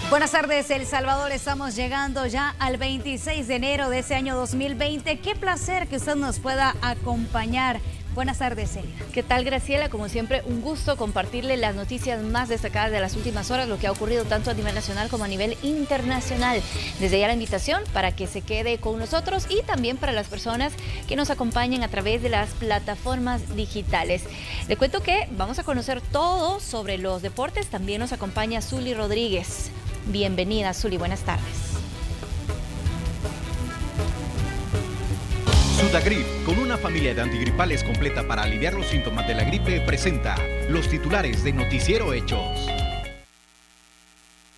Buenas tardes, El Salvador. Estamos llegando ya al 26 de enero de ese año 2020. Qué placer que usted nos pueda acompañar. Buenas tardes, Celia. ¿Qué tal, Graciela? Como siempre, un gusto compartirle las noticias más destacadas de las últimas horas, lo que ha ocurrido tanto a nivel nacional como a nivel internacional. Desde ya la invitación para que se quede con nosotros y también para las personas que nos acompañen a través de las plataformas digitales. Le cuento que vamos a conocer todo sobre los deportes. También nos acompaña Zuli Rodríguez. Bienvenida, Zuli. Buenas tardes. Sudagrip, con una familia de antigripales completa para aliviar los síntomas de la gripe, presenta los titulares de Noticiero Hechos.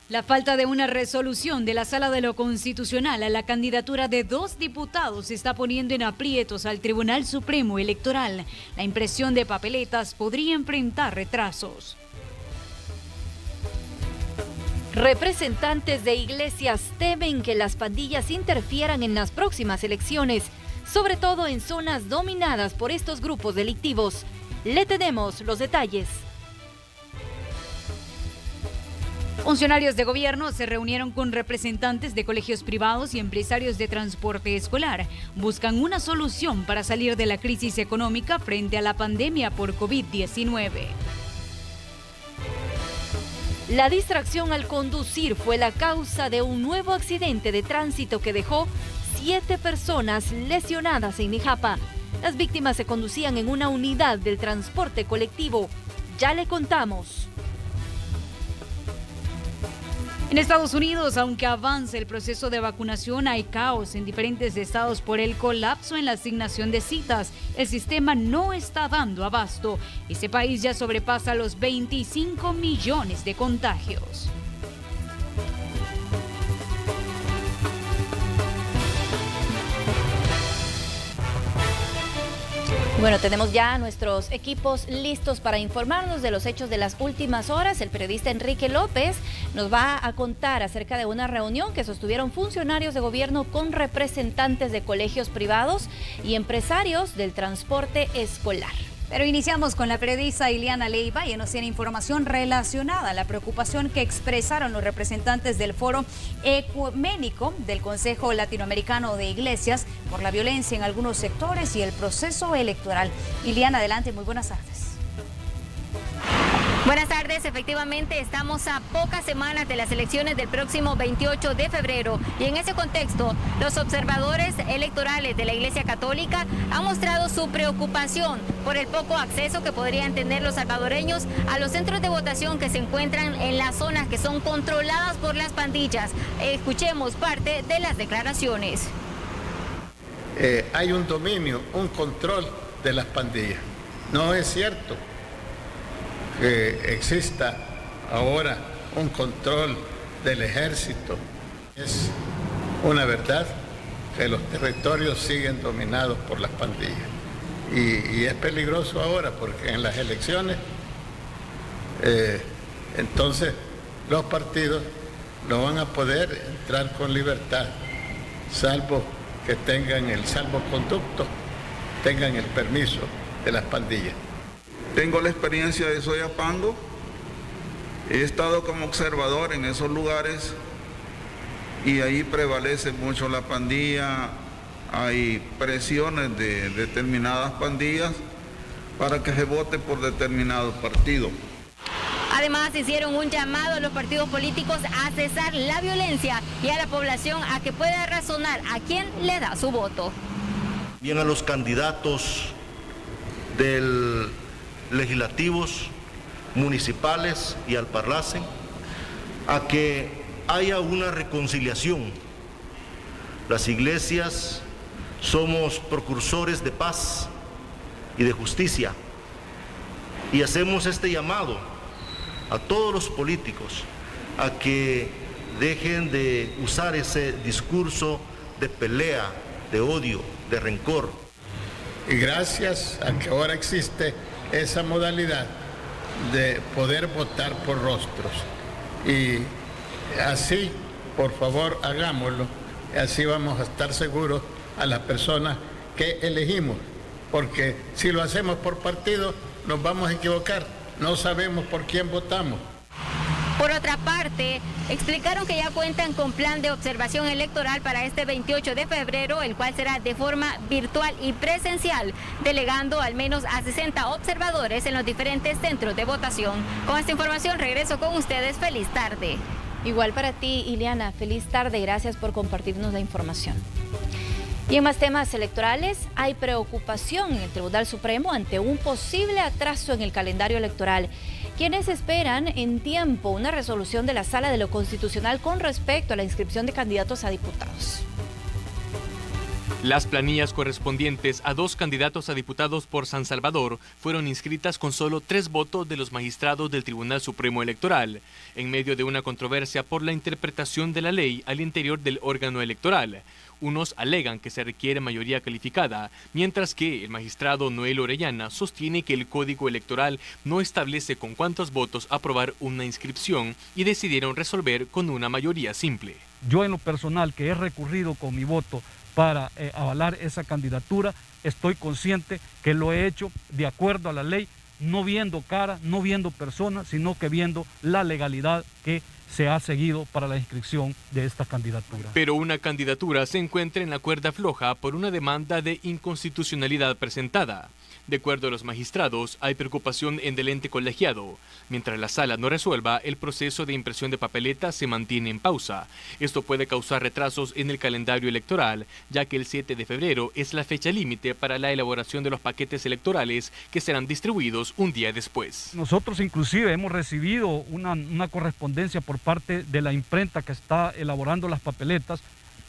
La falta de una resolución de la Sala de lo Constitucional a la candidatura de 2 diputados está poniendo en aprietos al Tribunal Supremo Electoral. La impresión de papeletas podría enfrentar retrasos. Representantes de iglesias temen que las pandillas interfieran en las próximas elecciones, sobre todo en zonas dominadas por estos grupos delictivos. Le tenemos los detalles. Funcionarios de gobierno se reunieron con representantes de colegios privados y empresarios de transporte escolar. Buscan una solución para salir de la crisis económica frente a la pandemia por COVID-19. La distracción al conducir fue la causa de un nuevo accidente de tránsito que dejó 7 personas lesionadas en Mijapa. Las víctimas se conducían en una unidad del transporte colectivo. Ya le contamos. En Estados Unidos, aunque avance el proceso de vacunación, hay caos en diferentes estados por el colapso en la asignación de citas. El sistema no está dando abasto. Ese país ya sobrepasa los 25 millones de contagios. Bueno, tenemos ya a nuestros equipos listos para informarnos de los hechos de las últimas horas. El periodista Enrique López nos va a contar acerca de una reunión que sostuvieron funcionarios de gobierno con representantes de colegios privados y empresarios del transporte escolar. Pero iniciamos con la periodista Ileana Leiva y nos tiene información relacionada a la preocupación que expresaron los representantes del Foro Ecuménico del Consejo Latinoamericano de Iglesias por la violencia en algunos sectores y el proceso electoral. Ileana, adelante, muy buenas tardes. Buenas tardes, efectivamente estamos a pocas semanas de las elecciones del próximo 28 de febrero y en ese contexto los observadores electorales de la Iglesia Católica han mostrado su preocupación por el poco acceso que podrían tener los salvadoreños a los centros de votación que se encuentran en las zonas que son controladas por las pandillas. Escuchemos parte de las declaraciones. Hay un dominio, un control de las pandillas. No es cierto que exista ahora un control del ejército. Es una verdad que los territorios siguen dominados por las pandillas. Y es peligroso ahora porque en las elecciones, entonces los partidos no van a poder entrar con libertad, salvo que tengan el salvoconducto, tengan el permiso de las pandillas. Tengo la experiencia de Soyapango, he estado como observador en esos lugares y ahí prevalece mucho la pandilla, hay presiones de determinadas pandillas para que se vote por determinado partido. Además, hicieron un llamado a los partidos políticos a cesar la violencia y a la población a que pueda razonar a quién le da su voto. Bien a los candidatos del legislativos, municipales y al Parlacen, a que haya una reconciliación. Las iglesias somos precursores de paz y de justicia y hacemos este llamado a todos los políticos a que dejen de usar ese discurso de pelea, de odio, de rencor. Y gracias a que ahora existe esa modalidad de poder votar por rostros. Y así, por favor, hagámoslo. Así vamos a estar seguros a las personas que elegimos. Porque si lo hacemos por partido, nos vamos a equivocar. No sabemos por quién votamos. Por otra parte, explicaron que ya cuentan con plan de observación electoral para este 28 de febrero, el cual será de forma virtual y presencial, delegando al menos a 60 observadores en los diferentes centros de votación. Con esta información regreso con ustedes. Feliz tarde. Igual para ti, Ileana, feliz tarde y gracias por compartirnos la información. Y en más temas electorales, hay preocupación en el Tribunal Supremo ante un posible atraso en el calendario electoral. Quienes esperan en tiempo una resolución de la Sala de lo Constitucional con respecto a la inscripción de candidatos a diputados. Las planillas correspondientes a 2 candidatos a diputados por San Salvador fueron inscritas con solo 3 votos de los magistrados del Tribunal Supremo Electoral, en medio de una controversia por la interpretación de la ley al interior del órgano electoral. Unos alegan que se requiere mayoría calificada, mientras que el magistrado Noel Orellana sostiene que el Código Electoral no establece con cuántos votos aprobar una inscripción y decidieron resolver con una mayoría simple. Yo en lo personal, que he recurrido con mi voto para avalar esa candidatura, estoy consciente que lo he hecho de acuerdo a la ley, no viendo cara, no viendo personas, sino que viendo la legalidad que se ha seguido para la inscripción de esta candidatura. Pero una candidatura se encuentra en la cuerda floja por una demanda de inconstitucionalidad presentada. De acuerdo a los magistrados, hay preocupación en el ente colegiado. Mientras la sala no resuelva, el proceso de impresión de papeletas se mantiene en pausa. Esto puede causar retrasos en el calendario electoral, ya que el 7 de febrero es la fecha límite para la elaboración de los paquetes electorales que serán distribuidos un día después. Nosotros inclusive hemos recibido una correspondencia por parte de la imprenta que está elaborando las papeletas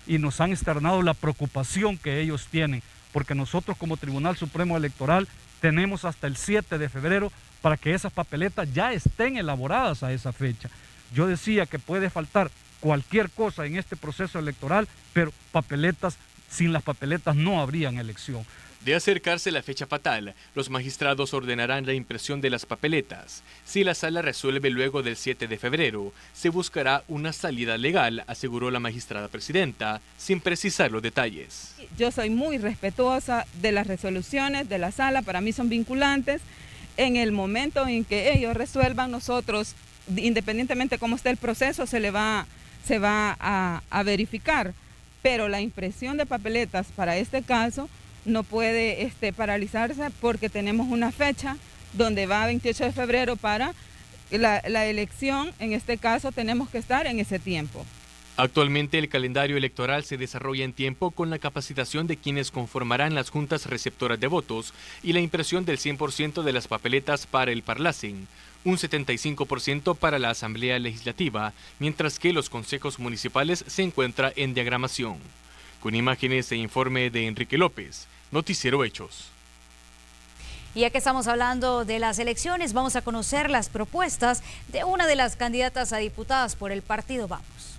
y nos han externado la preocupación que ellos tienen, porque nosotros como Tribunal Supremo Electoral tenemos hasta el 7 de febrero para que esas papeletas ya estén elaboradas a esa fecha. Yo decía que puede faltar cualquier cosa en este proceso electoral, pero sin las papeletas no habrían elección. De acercarse la fecha fatal, los magistrados ordenarán la impresión de las papeletas. Si la sala resuelve luego del 7 de febrero, se buscará una salida legal, aseguró la magistrada presidenta, sin precisar los detalles. Yo soy muy respetuosa de las resoluciones de la sala, para mí son vinculantes. En el momento en que ellos resuelvan, nosotros, independientemente de cómo esté el proceso, se va a verificar. Pero la impresión de papeletas para este caso no puede paralizarse porque tenemos una fecha donde va 28 de febrero para la elección. En este caso tenemos que estar en ese tiempo. Actualmente el calendario electoral se desarrolla en tiempo con la capacitación de quienes conformarán las juntas receptoras de votos y la impresión del 100% de las papeletas para el Parlacen, un 75% para la Asamblea Legislativa, mientras que los consejos municipales se encuentran en diagramación. Con imágenes e informe de Enrique López, Noticiero Hechos. Y ya que estamos hablando de las elecciones, vamos a conocer las propuestas de una de las candidatas a diputadas por el partido Vamos.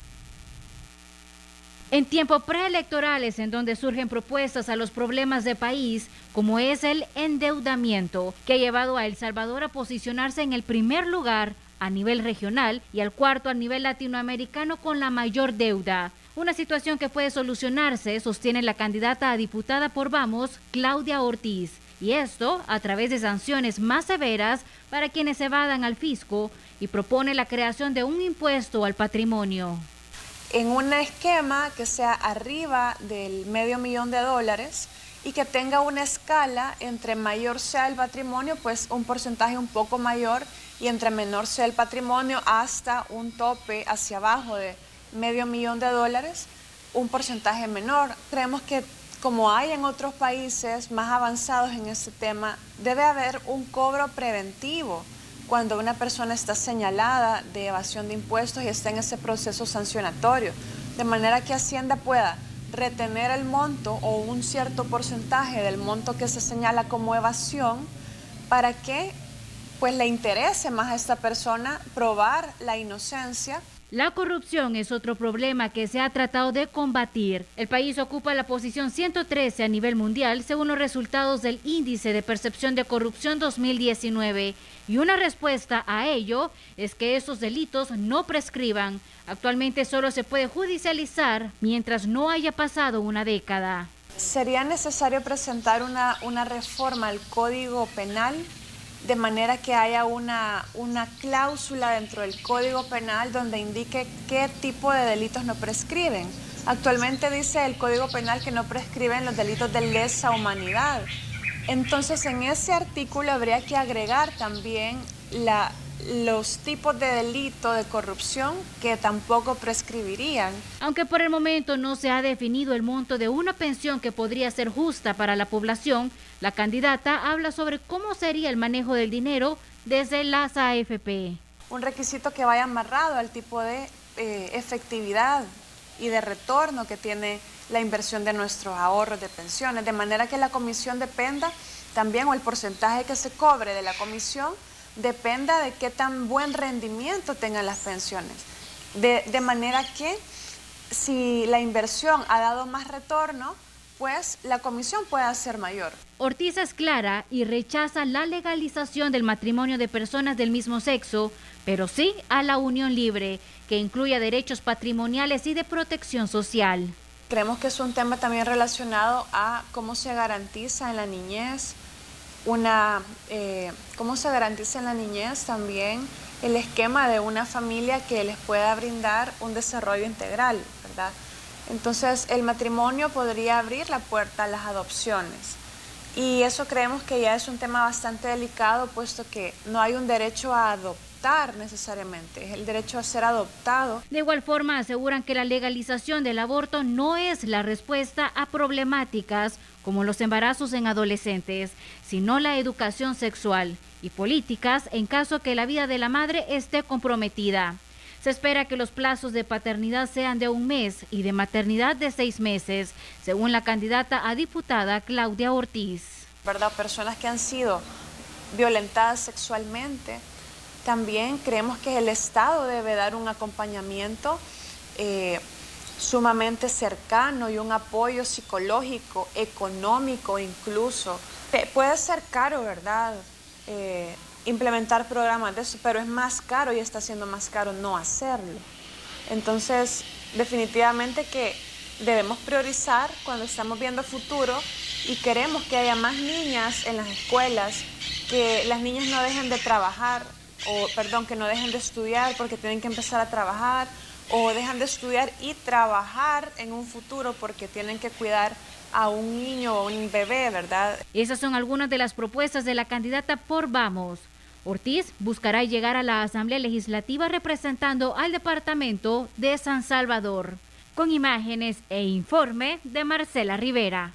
En tiempos preelectorales en donde surgen propuestas a los problemas de país, como es el endeudamiento, que ha llevado a El Salvador a posicionarse en el primer lugar a nivel regional y al cuarto a nivel latinoamericano con la mayor deuda. Una situación que puede solucionarse, sostiene la candidata a diputada por Vamos, Claudia Ortiz. Y esto a través de sanciones más severas para quienes evadan al fisco y propone la creación de un impuesto al patrimonio. En un esquema que sea arriba del $500,000 y que tenga una escala, entre mayor sea el patrimonio, pues un porcentaje un poco mayor, y entre menor sea el patrimonio hasta un tope hacia abajo de $500,000, un porcentaje menor. Creemos que como hay en otros países más avanzados en este tema, debe haber un cobro preventivo cuando una persona está señalada de evasión de impuestos y está en ese proceso sancionatorio, de manera que Hacienda pueda retener el monto o un cierto porcentaje del monto que se señala como evasión para que pues le interese más a esta persona probar la inocencia. La corrupción es otro problema que se ha tratado de combatir. El país ocupa la posición 113 a nivel mundial según los resultados del Índice de Percepción de Corrupción 2019. Y una respuesta a ello es que estos delitos no prescriban. Actualmente solo se puede judicializar mientras no haya pasado una década. Sería necesario presentar una reforma al Código Penal de manera que haya una cláusula dentro del Código Penal donde indique qué tipo de delitos no prescriben. Actualmente dice el Código Penal que no prescriben los delitos de lesa humanidad. Entonces, en ese artículo habría que agregar también los tipos de delito de corrupción que tampoco prescribirían. Aunque por el momento no se ha definido el monto de una pensión que podría ser justa para la población, la candidata habla sobre cómo sería el manejo del dinero desde las AFP. Un requisito que vaya amarrado al tipo de efectividad y de retorno que tiene la inversión de nuestros ahorros de pensiones, de manera que la comisión dependa también, o el porcentaje que se cobre de la comisión dependa de qué tan buen rendimiento tengan las pensiones. De manera que si la inversión ha dado más retorno, pues la comisión pueda ser mayor. Ortiz es clara y rechaza la legalización del matrimonio de personas del mismo sexo, pero sí a la unión libre, que incluya derechos patrimoniales y de protección social. Creemos que es un tema también relacionado a cómo se garantiza en la niñez cómo se garantiza en la niñez también el esquema de una familia que les pueda brindar un desarrollo integral, ¿verdad? Entonces, el matrimonio podría abrir la puerta a las adopciones. Y eso creemos que ya es un tema bastante delicado, puesto que no hay un derecho a adoptar necesariamente, es el derecho a ser adoptado. De igual forma, aseguran que la legalización del aborto no es la respuesta a problemáticas como los embarazos en adolescentes, sino la educación sexual y políticas en caso que la vida de la madre esté comprometida. Se espera que los plazos de paternidad sean de 1 mes y de maternidad de 6 meses, según la candidata a diputada Claudia Ortiz. ¿Verdad? Personas que han sido violentadas sexualmente, también creemos que el Estado debe dar un acompañamiento sumamente cercano y un apoyo psicológico, económico incluso. Puede ser caro, ¿verdad? Implementar programas de eso, pero es más caro y está siendo más caro no hacerlo. Entonces, definitivamente que debemos priorizar cuando estamos viendo futuro y queremos que haya más niñas en las escuelas, que las niñas no dejen de trabajar, que no dejen de estudiar porque tienen que empezar a trabajar, o dejan de estudiar y trabajar en un futuro porque tienen que cuidar a un niño o un bebé, ¿verdad? Esas son algunas de las propuestas de la candidata por Vamos. Ortiz buscará llegar a la Asamblea Legislativa representando al departamento de San Salvador. Con imágenes e informe de Marcela Rivera.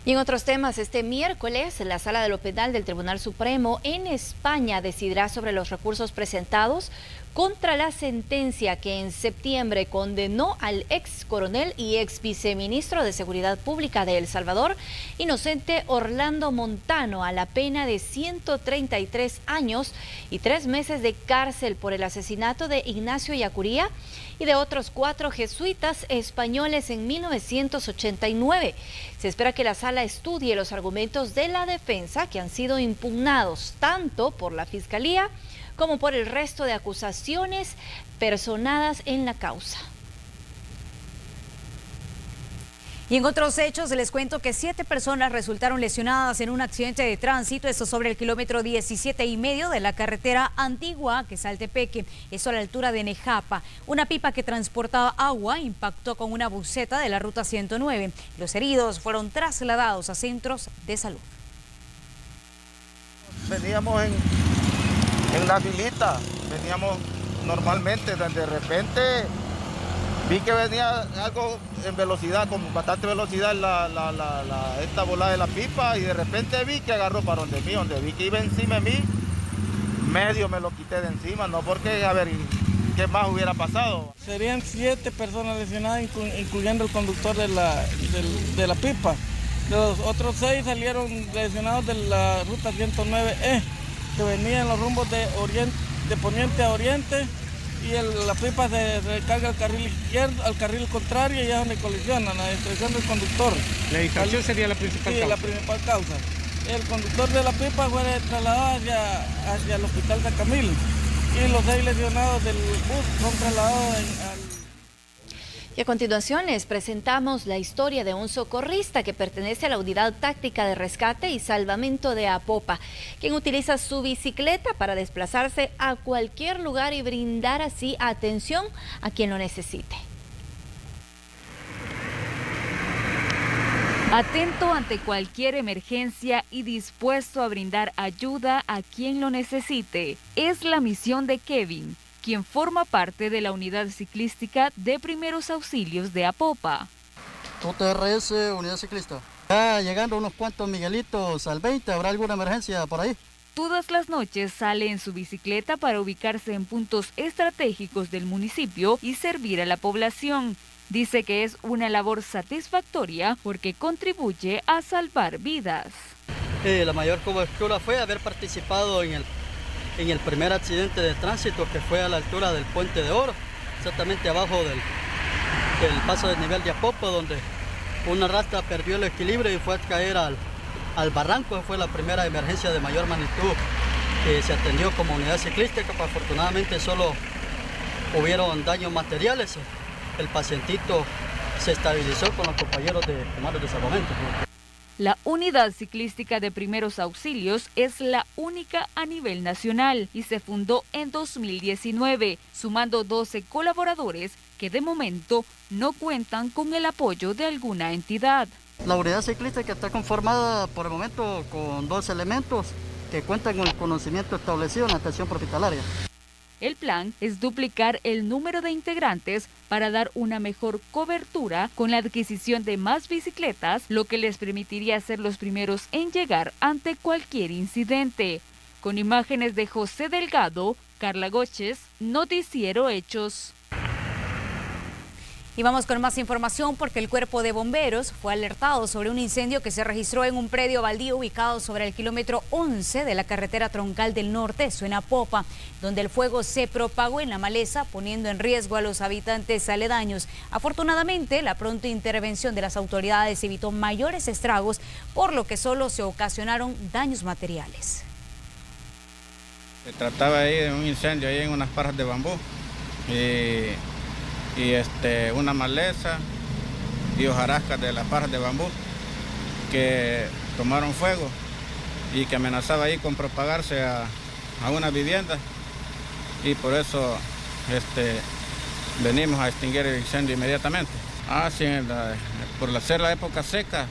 Y en otros temas, este miércoles, la Sala de lo Penal del Tribunal Supremo en España decidirá sobre los recursos presentados contra la sentencia que en septiembre condenó al ex coronel y ex viceministro de Seguridad Pública de El Salvador, Inocente Orlando Montano, a la pena de 133 años y 3 meses de cárcel por el asesinato de Ignacio Yacuría y de otros 4 jesuitas españoles en 1989. Se espera que la sala estudie los argumentos de la defensa que han sido impugnados tanto por la Fiscalía como por el resto de acusaciones personadas en la causa. Y en otros hechos les cuento que 7 personas resultaron lesionadas en un accidente de tránsito, esto sobre el kilómetro 17,5 de la carretera antigua que es Altepeque, eso a la altura de Nejapa. Una pipa que transportaba agua impactó con una buseta de la ruta 109. Los heridos fueron trasladados a centros de salud. Veníamos en la filita, veníamos normalmente, de repente vi que venía algo en velocidad, con bastante velocidad esta bola de la pipa, y de repente vi que agarró para donde vi que iba encima de mí, medio me lo quité de encima, no porque, a ver, ¿qué más hubiera pasado? Serían 7 personas lesionadas, incluyendo el conductor de la pipa. Los otros 6 salieron lesionados de la ruta 109E, que venía en los rumbos de poniente a oriente, y la pipa se recarga al carril izquierdo, al carril contrario, y es donde colisionan, la distracción del conductor. ¿La distracción sería la principal causa? Sí, la principal causa. El conductor de la pipa fue trasladado hacia el hospital San Camilo, y los 6 lesionados del bus son trasladados Y a continuación les presentamos la historia de un socorrista que pertenece a la Unidad Táctica de Rescate y Salvamento de Apopa, quien utiliza su bicicleta para desplazarse a cualquier lugar y brindar así atención a quien lo necesite. Atento ante cualquier emergencia y dispuesto a brindar ayuda a quien lo necesite. Es la misión de Kevin, quien forma parte de la unidad ciclística de primeros auxilios de Apopa. UTRS, unidad ciclista. Ya llegando unos cuantos Miguelitos al 20, ¿habrá alguna emergencia por ahí? Todas las noches sale en su bicicleta para ubicarse en puntos estratégicos del municipio y servir a la población. Dice que es una labor satisfactoria porque contribuye a salvar vidas. La mayor cobertura fue haber participado en el primer accidente de tránsito que fue a la altura del Puente de Oro, exactamente abajo del paso de nivel de Apopa, donde una rata perdió el equilibrio y fue a caer al barranco. Fue la primera emergencia de mayor magnitud que se atendió como unidad ciclística. Afortunadamente solo hubieron daños materiales. El pacientito se estabilizó con los compañeros de comandos de salvamento. La unidad ciclística de primeros auxilios es la única a nivel nacional y se fundó en 2019, sumando 12 colaboradores que de momento no cuentan con el apoyo de alguna entidad. La unidad ciclística está conformada por el momento con 2 elementos que cuentan con el conocimiento establecido en la atención hospitalaria. El plan es duplicar el número de integrantes para dar una mejor cobertura con la adquisición de más bicicletas, lo que les permitiría ser los primeros en llegar ante cualquier incidente. Con imágenes de José Delgado, Carla Goches, Noticiero Hechos. Y vamos con más información porque el cuerpo de bomberos fue alertado sobre un incendio que se registró en un predio baldío ubicado sobre el kilómetro 11 de la carretera troncal del norte, eso en Apopa, donde el fuego se propagó en la maleza, poniendo en riesgo a los habitantes aledaños. Afortunadamente, la pronta intervención de las autoridades evitó mayores estragos, por lo que solo se ocasionaron daños materiales. Se trataba ahí de un incendio ahí en unas paras de bambú. Y una maleza y hojarascas de las pajas de bambú que tomaron fuego y que amenazaba ahí con propagarse a una vivienda, y por eso venimos a extinguir el incendio inmediatamente. Sí, por ser la época seca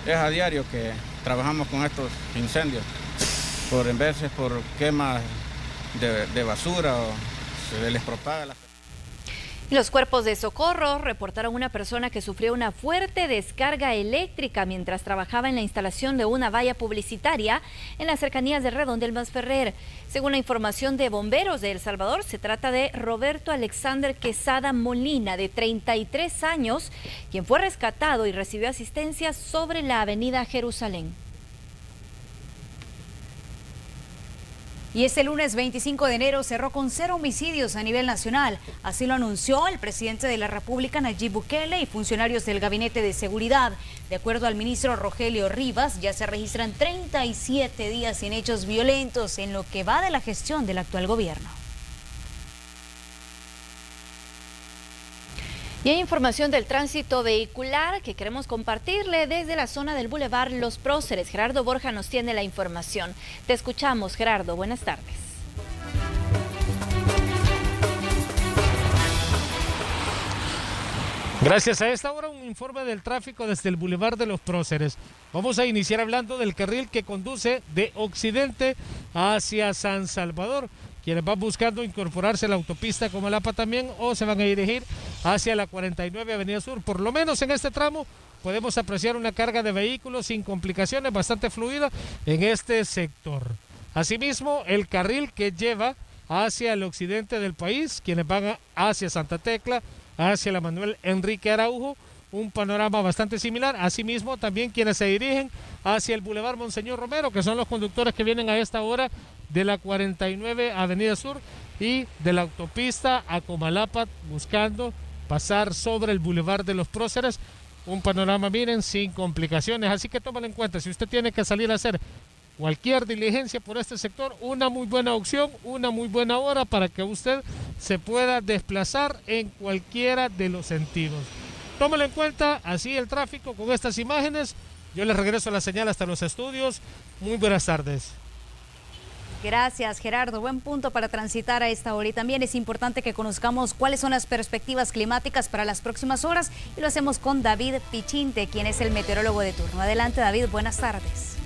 es a diario que trabajamos con estos incendios, en veces por quemas de basura o se les propaga la... Los cuerpos de socorro reportaron una persona que sufrió una fuerte descarga eléctrica mientras trabajaba en la instalación de una valla publicitaria en las cercanías de Redondel Masferrer. Según la información de bomberos de El Salvador, se trata de Roberto Alexander Quesada Molina, de 33 años, quien fue rescatado y recibió asistencia sobre la avenida Jerusalén. Y este lunes 25 de enero cerró con 0 homicidios a nivel nacional. Así lo anunció el presidente de la República, Nayib Bukele, y funcionarios del Gabinete de Seguridad. De acuerdo al ministro Rogelio Rivas, ya se registran 37 días sin hechos violentos en lo que va de la gestión del actual gobierno. Y hay información del tránsito vehicular que queremos compartirle desde la zona del Boulevard Los Próceres. Gerardo Borja nos tiene la información. Te escuchamos, Gerardo. Buenas tardes. Gracias. A esta hora un informe del tráfico desde el Boulevard de Los Próceres. Vamos a iniciar hablando del carril que conduce de occidente hacia San Salvador. Quienes van buscando incorporarse a la autopista Comalapa también, o se van a dirigir hacia la 49 Avenida Sur. Por lo menos en este tramo podemos apreciar una carga de vehículos sin complicaciones, bastante fluida en este sector. Asimismo, el carril que lleva hacia el occidente del país, quienes van hacia Santa Tecla, hacia la Manuel Enrique Araujo, un panorama bastante similar. Asimismo, también quienes se dirigen hacia el Boulevard Monseñor Romero, que son los conductores que vienen a esta hora de la 49 Avenida Sur y de la autopista a Comalapa, buscando pasar sobre el Boulevard de Los Próceres. Un panorama, miren, sin complicaciones, así que tómalo en cuenta. Si usted tiene que salir a hacer cualquier diligencia por este sector, una muy buena opción, una muy buena hora para que usted se pueda desplazar en cualquiera de los sentidos. Tómelo en cuenta, así el tráfico con estas imágenes. Yo les regreso la señal hasta los estudios. Muy buenas tardes. Gracias, Gerardo. Buen punto para transitar a esta hora. Y también es importante que conozcamos cuáles son las perspectivas climáticas para las próximas horas. Y lo hacemos con David Pichinte, quien es el meteorólogo de turno. Adelante, David. Buenas tardes.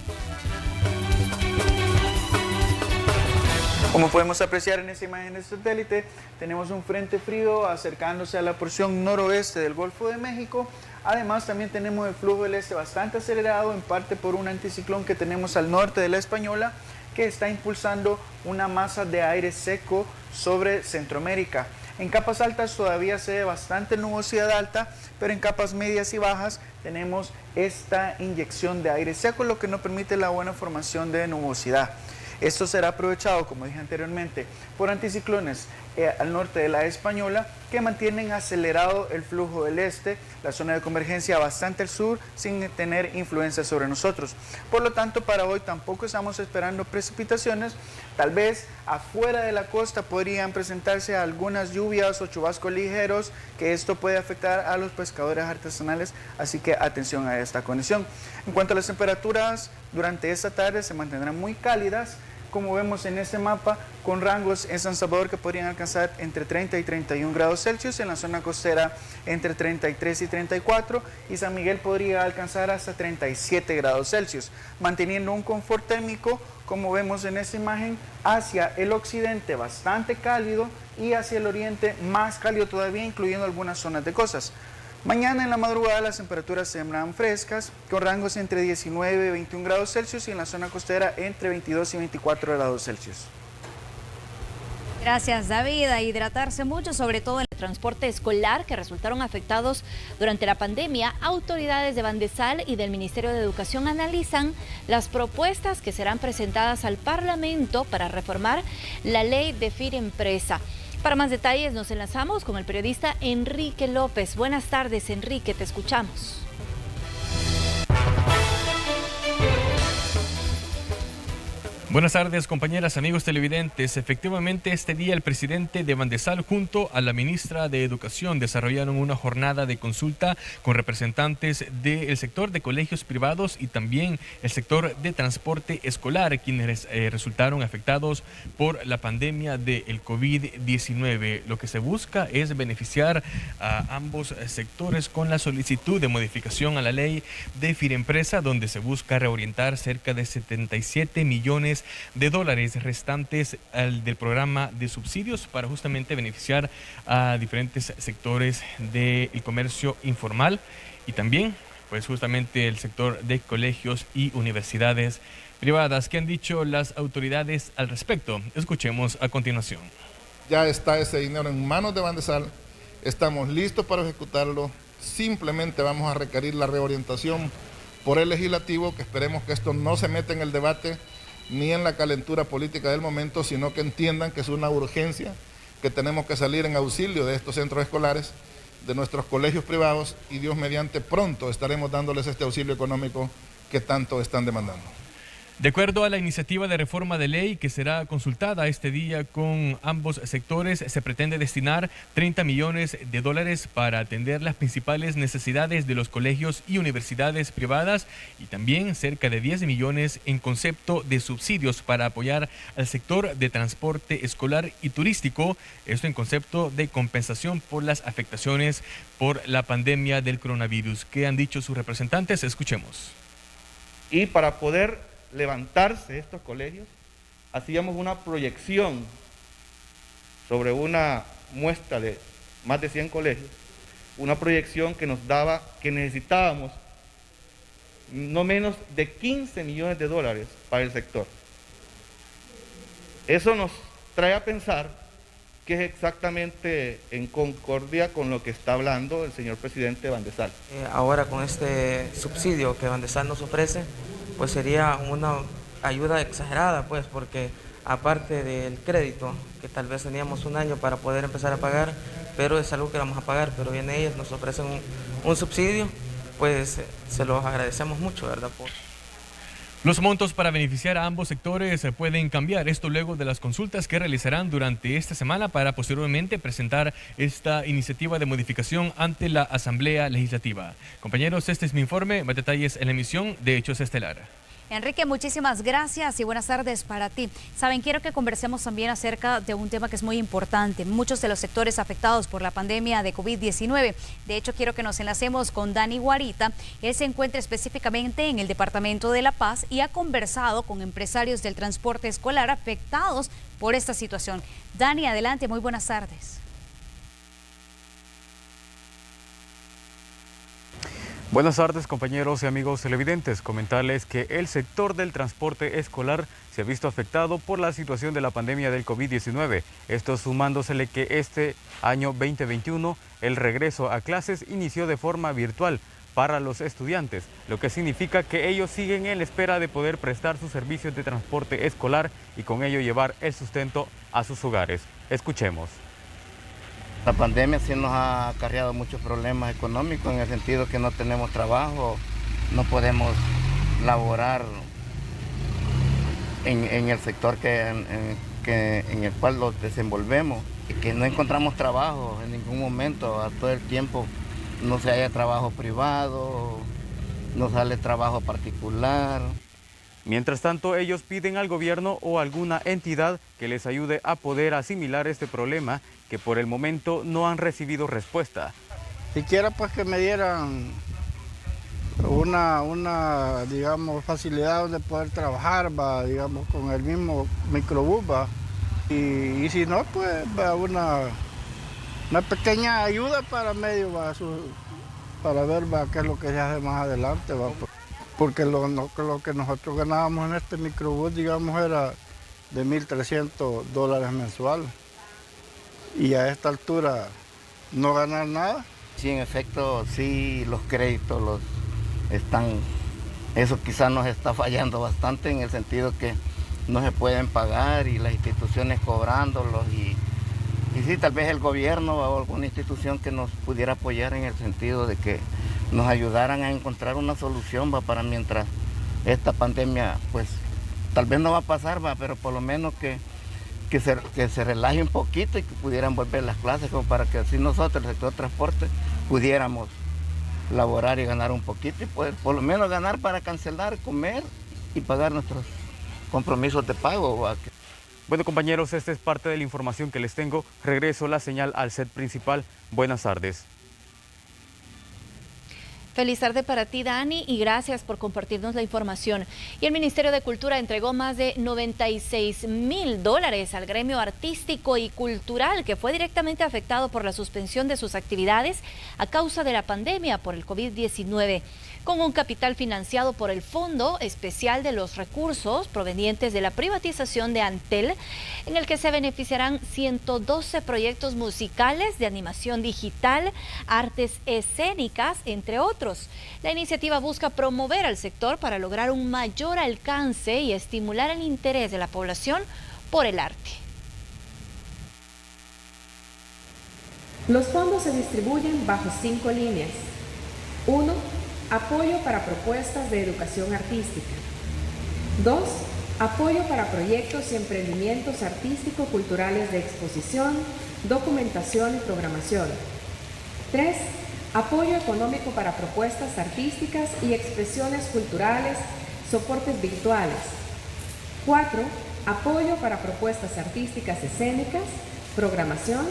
Como podemos apreciar en esta imagen de satélite, tenemos un frente frío acercándose a la porción noroeste del Golfo de México. Además, también tenemos el flujo del este bastante acelerado, en parte por un anticiclón que tenemos al norte de la Española, que está impulsando una masa de aire seco sobre Centroamérica. En capas altas todavía se ve bastante nubosidad alta, pero en capas medias y bajas tenemos esta inyección de aire seco, lo que no permite la buena formación de nubosidad. Esto será aprovechado, como dije anteriormente, por anticiclones al norte de la Española, que mantienen acelerado el flujo del este, la zona de convergencia bastante al sur, sin tener influencia sobre nosotros. Por lo tanto, para hoy tampoco estamos esperando precipitaciones. Tal vez afuera de la costa podrían presentarse algunas lluvias o chubascos ligeros, que esto puede afectar a los pescadores artesanales, así que atención a esta condición. En cuanto a las temperaturas, durante esta tarde se mantendrán muy cálidas, como vemos en este mapa, con rangos en San Salvador que podrían alcanzar entre 30 y 31 grados Celsius, en la zona costera entre 33 y 34, y San Miguel podría alcanzar hasta 37 grados Celsius, manteniendo un confort térmico, como vemos en esta imagen, hacia el occidente bastante cálido y hacia el oriente más cálido todavía, incluyendo algunas zonas de costas. Mañana en la madrugada las temperaturas sembran frescas, con rangos entre 19 y 21 grados Celsius y en la zona costera entre 22 y 24 grados Celsius. Gracias, David. A hidratarse mucho, sobre todo en el transporte escolar, que resultaron afectados durante la pandemia. Autoridades de Bandesal y del Ministerio de Educación analizan las propuestas que serán presentadas al Parlamento para reformar la ley de Firempresa. Para más detalles nos enlazamos con el periodista Enrique López. Buenas tardes, Enrique, te escuchamos. Buenas tardes, compañeras, amigos televidentes. Efectivamente, este día el presidente de Bandesal junto a la ministra de Educación desarrollaron una jornada de consulta con representantes del sector de colegios privados y también el sector de transporte escolar, quienes resultaron afectados por la pandemia del COVID-19. Lo que se busca es beneficiar a ambos sectores con la solicitud de modificación a la ley de Firempresa, donde se busca reorientar cerca de 77 millones de dólares restantes del programa de subsidios para justamente beneficiar a diferentes sectores del comercio informal y también pues justamente el sector de colegios y universidades privadas. ¿Qué han dicho las autoridades al respecto? Escuchemos a continuación. Ya está ese dinero en manos de Bandesal, estamos listos para ejecutarlo, simplemente vamos a requerir la reorientación por el legislativo, que esperemos que esto no se meta en el debate ni en la calentura política del momento, sino que entiendan que es una urgencia, que tenemos que salir en auxilio de estos centros escolares, de nuestros colegios privados, y Dios mediante pronto estaremos dándoles este auxilio económico que tanto están demandando. De acuerdo a la iniciativa de reforma de ley que será consultada este día con ambos sectores, se pretende destinar 30 millones de dólares para atender las principales necesidades de los colegios y universidades privadas y también cerca de 10 millones en concepto de subsidios para apoyar al sector de transporte escolar y turístico, esto en concepto de compensación por las afectaciones por la pandemia del coronavirus. ¿Qué han dicho sus representantes? Escuchemos. Y para poder levantarse estos colegios, hacíamos una proyección sobre una muestra de más de 100 colegios, una proyección que nos daba que necesitábamos no menos de 15 millones de dólares para el sector. Eso nos trae a pensar que es exactamente en concordia con lo que está hablando el señor presidente Bandesal. Ahora con este subsidio que Bandesal nos ofrece, pues sería una ayuda exagerada, pues, porque aparte del crédito, que tal vez teníamos un año para poder empezar a pagar, pero es algo que vamos a pagar, pero vienen ellos, nos ofrecen un subsidio, pues se los agradecemos mucho, ¿verdad? Los montos para beneficiar a ambos sectores pueden cambiar, esto luego de las consultas que realizarán durante esta semana para posteriormente presentar esta iniciativa de modificación ante la Asamblea Legislativa. Compañeros, este es mi informe, más detalles en la emisión de Hechos Estelar. Enrique, muchísimas gracias y buenas tardes para ti. Saben, quiero que conversemos también acerca de un tema que es muy importante. Muchos de los sectores afectados por la pandemia de COVID-19. De hecho, quiero que nos enlacemos con Dani Guarita. Él se encuentra específicamente en el departamento de La Paz y ha conversado con empresarios del transporte escolar afectados por esta situación. Dani, adelante, muy buenas tardes. Buenas tardes, compañeros y amigos televidentes. Comentarles que el sector del transporte escolar se ha visto afectado por la situación de la pandemia del COVID-19. Esto sumándosele que este año 2021 el regreso a clases inició de forma virtual para los estudiantes, lo que significa que ellos siguen en la espera de poder prestar sus servicios de transporte escolar y con ello llevar el sustento a sus hogares. Escuchemos. La pandemia sí nos ha acarreado muchos problemas económicos en el sentido que no tenemos trabajo, no podemos laborar en el sector en el cual nos desenvolvemos, y que no encontramos trabajo en ningún momento, a todo el tiempo no se haya trabajo privado, no sale trabajo particular. Mientras tanto, ellos piden al gobierno o alguna entidad que les ayude a poder asimilar este problema, que por el momento no han recibido respuesta. Siquiera pues que me dieran una digamos, facilidad donde poder trabajar, digamos, con el mismo microbús, y si no, pues una pequeña ayuda para medio, para ver qué es lo que se hace más adelante, porque lo que nosotros ganábamos en este microbús, digamos, era de $1.300 mensuales. Y a esta altura no ganar nada. Sí, en efecto, sí, los créditos eso quizás nos está fallando bastante en el sentido que no se pueden pagar y las instituciones cobrándolos y sí, tal vez el gobierno o alguna institución que nos pudiera apoyar en el sentido de que nos ayudaran a encontrar una solución para mientras esta pandemia, pues tal vez no va a pasar, pero por lo menos que se relaje un poquito y que pudieran volver las clases, como para que así nosotros, el sector transporte, pudiéramos laborar y ganar un poquito y poder por lo menos ganar para cancelar, comer y pagar nuestros compromisos de pago. Bueno, compañeros, esta es parte de la información que les tengo. Regreso la señal al set principal. Buenas tardes. Feliz tarde para ti, Dani, y gracias por compartirnos la información. Y el Ministerio de Cultura entregó más de $96.000 al gremio artístico y cultural que fue directamente afectado por la suspensión de sus actividades a causa de la pandemia por el COVID-19. Con un capital financiado por el Fondo Especial de los Recursos provenientes de la privatización de Antel, en el que se beneficiarán 112 proyectos musicales de animación digital, artes escénicas, entre otros. La iniciativa busca promover al sector para lograr un mayor alcance y estimular el interés de la población por el arte. Los fondos se distribuyen bajo 5 líneas. 1. Apoyo para propuestas de educación artística. 2. Apoyo para proyectos y emprendimientos artístico-culturales de exposición, documentación y programación. 3. Apoyo económico para propuestas artísticas y expresiones culturales, soportes virtuales. 4. Apoyo para propuestas artísticas escénicas, programación.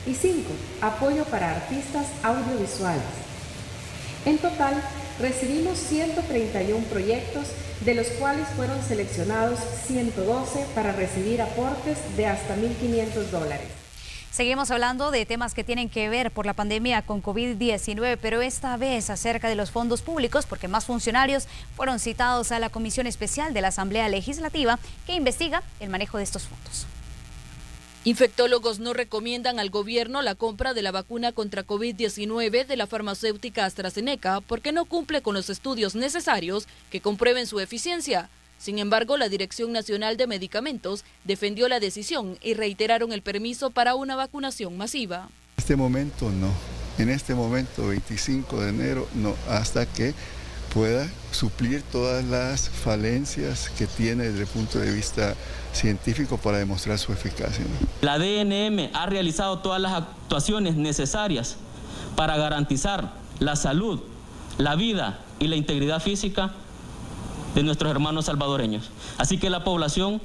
Y 5. Apoyo para artistas audiovisuales. En total, recibimos 131 proyectos, de los cuales fueron seleccionados 112 para recibir aportes de hasta $1.500. Seguimos hablando de temas que tienen que ver por la pandemia con COVID-19, pero esta vez acerca de los fondos públicos, porque más funcionarios fueron citados a la Comisión Especial de la Asamblea Legislativa que investiga el manejo de estos fondos. Infectólogos no recomiendan al gobierno la compra de la vacuna contra COVID-19 de la farmacéutica AstraZeneca porque no cumple con los estudios necesarios que comprueben su eficiencia. Sin embargo, la Dirección Nacional de Medicamentos defendió la decisión y reiteraron el permiso para una vacunación masiva. En este momento no, en este momento 25 de enero no, hasta que pueda suplir todas las falencias que tiene desde el punto de vista científico para demostrar su eficacia, ¿no? La DNM ha realizado todas las actuaciones necesarias para garantizar la salud, la vida y la integridad física de nuestros hermanos salvadoreños. Así que la población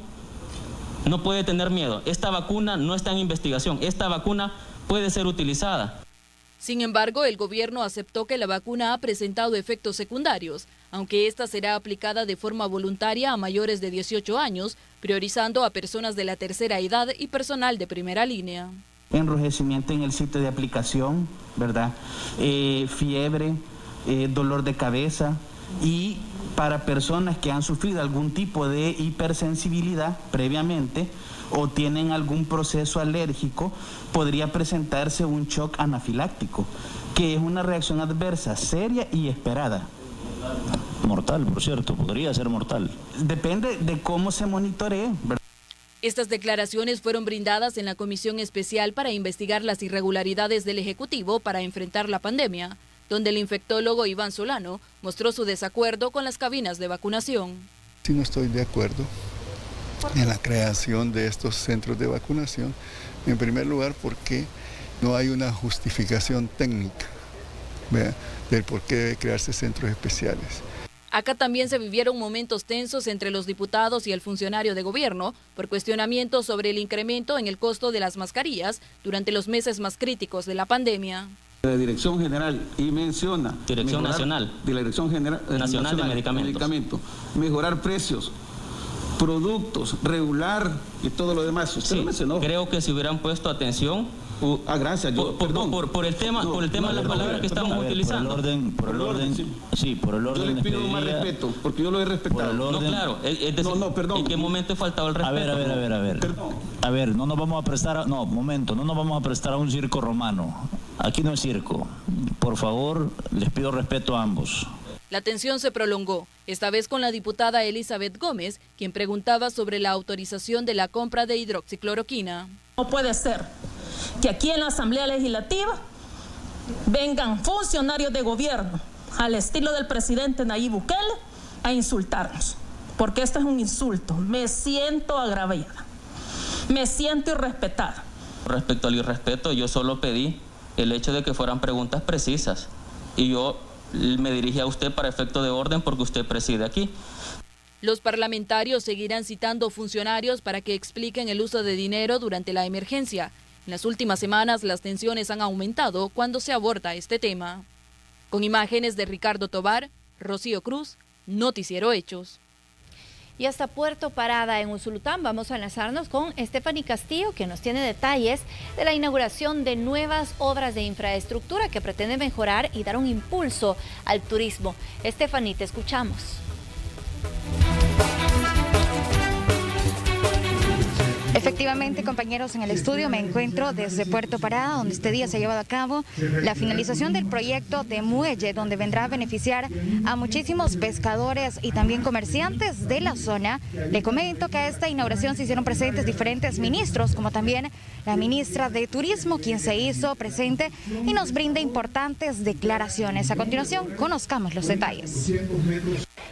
no puede tener miedo. Esta vacuna no está en investigación. Esta vacuna puede ser utilizada. Sin embargo, el gobierno aceptó que la vacuna ha presentado efectos secundarios, aunque esta será aplicada de forma voluntaria a mayores de 18 años, priorizando a personas de la tercera edad y personal de primera línea. Enrojecimiento en el sitio de aplicación, ¿verdad? Fiebre, dolor de cabeza, y para personas que han sufrido algún tipo de hipersensibilidad previamente o tienen algún proceso alérgico, podría presentarse un shock anafiláctico, que es una reacción adversa seria y esperada. Mortal, por cierto, podría ser mortal. Depende de cómo se monitoree, ¿verdad? Estas declaraciones fueron brindadas en la Comisión Especial para investigar las irregularidades del Ejecutivo para enfrentar la pandemia, donde el infectólogo Iván Solano mostró su desacuerdo con las cabinas de vacunación. Sí, no estoy de acuerdo en la creación de estos centros de vacunación, en primer lugar porque no hay una justificación técnica, ¿verdad?, del por qué debe crearse centros especiales. Acá también se vivieron momentos tensos entre los diputados y el funcionario de gobierno por cuestionamientos sobre el incremento en el costo de las mascarillas durante los meses más críticos de la pandemia. La Dirección General y menciona Dirección Nacional de la Dirección General Nacional de Medicamentos. Mejorar precios, productos, regular y todo lo demás. Usted lo mencionó. Creo que si hubieran puesto atención. Gracias. Por el tema de las palabras que estamos utilizando. Por el orden. Yo le pido más respeto, porque yo lo he respetado. No, claro. Es decir, perdón. ¿En qué momento he faltado el respeto? A ver. Perdón. A ver, no nos vamos a prestar a un circo romano. Aquí no es circo. Por favor, les pido respeto a ambos. La tensión se prolongó, esta vez con la diputada Elizabeth Gómez, quien preguntaba sobre la autorización de la compra de hidroxicloroquina. No puede ser que aquí en la Asamblea Legislativa vengan funcionarios de gobierno al estilo del presidente Nayib Bukele a insultarnos, porque esto es un insulto. Me siento agraviada, me siento irrespetada. Respecto al irrespeto, yo solo pedí el hecho de que fueran preguntas precisas y yo me dirigí a usted para efecto de orden porque usted preside aquí. Los parlamentarios seguirán citando funcionarios para que expliquen el uso de dinero durante la emergencia. En las últimas semanas las tensiones han aumentado cuando se aborda este tema. Con imágenes de Ricardo Tobar, Rocío Cruz, Noticiero Hechos. Y hasta Puerto Parada, en Usulután, vamos a enlazarnos con Stephanie Castillo, que nos tiene detalles de la inauguración de nuevas obras de infraestructura que pretenden mejorar y dar un impulso al turismo. Stephanie, te escuchamos. Efectivamente, compañeros, en el estudio me encuentro desde Puerto Parada, donde este día se ha llevado a cabo la finalización del proyecto de muelle, donde vendrá a beneficiar a muchísimos pescadores y también comerciantes de la zona. Le comento que a esta inauguración se hicieron presentes diferentes ministros, como también la ministra de Turismo, quien se hizo presente y nos brinda importantes declaraciones. A continuación, conozcamos los detalles.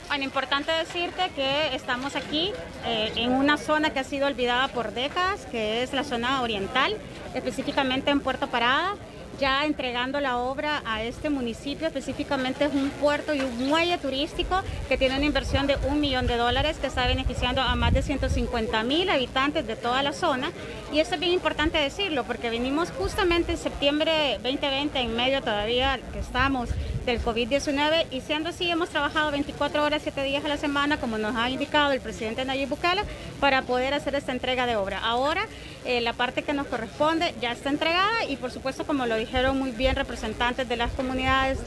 Bueno, importante decirte que estamos aquí en una zona que ha sido olvidada por décadas, que es la zona oriental, específicamente en Puerto Parada, ya entregando la obra a este municipio. Específicamente es un puerto y un muelle turístico que tiene una inversión de $1 millón que está beneficiando a más de 150,000 habitantes de toda la zona. Y esto es bien importante decirlo porque venimos justamente en septiembre 2020, en medio todavía que estamos del COVID-19, y siendo así hemos trabajado 24 horas, 7 días a la semana, como nos ha indicado el presidente Nayib Bukele, para poder hacer esta entrega de obra. Ahora la parte que nos corresponde ya está entregada y por supuesto, como lo dijeron muy bien representantes de las comunidades,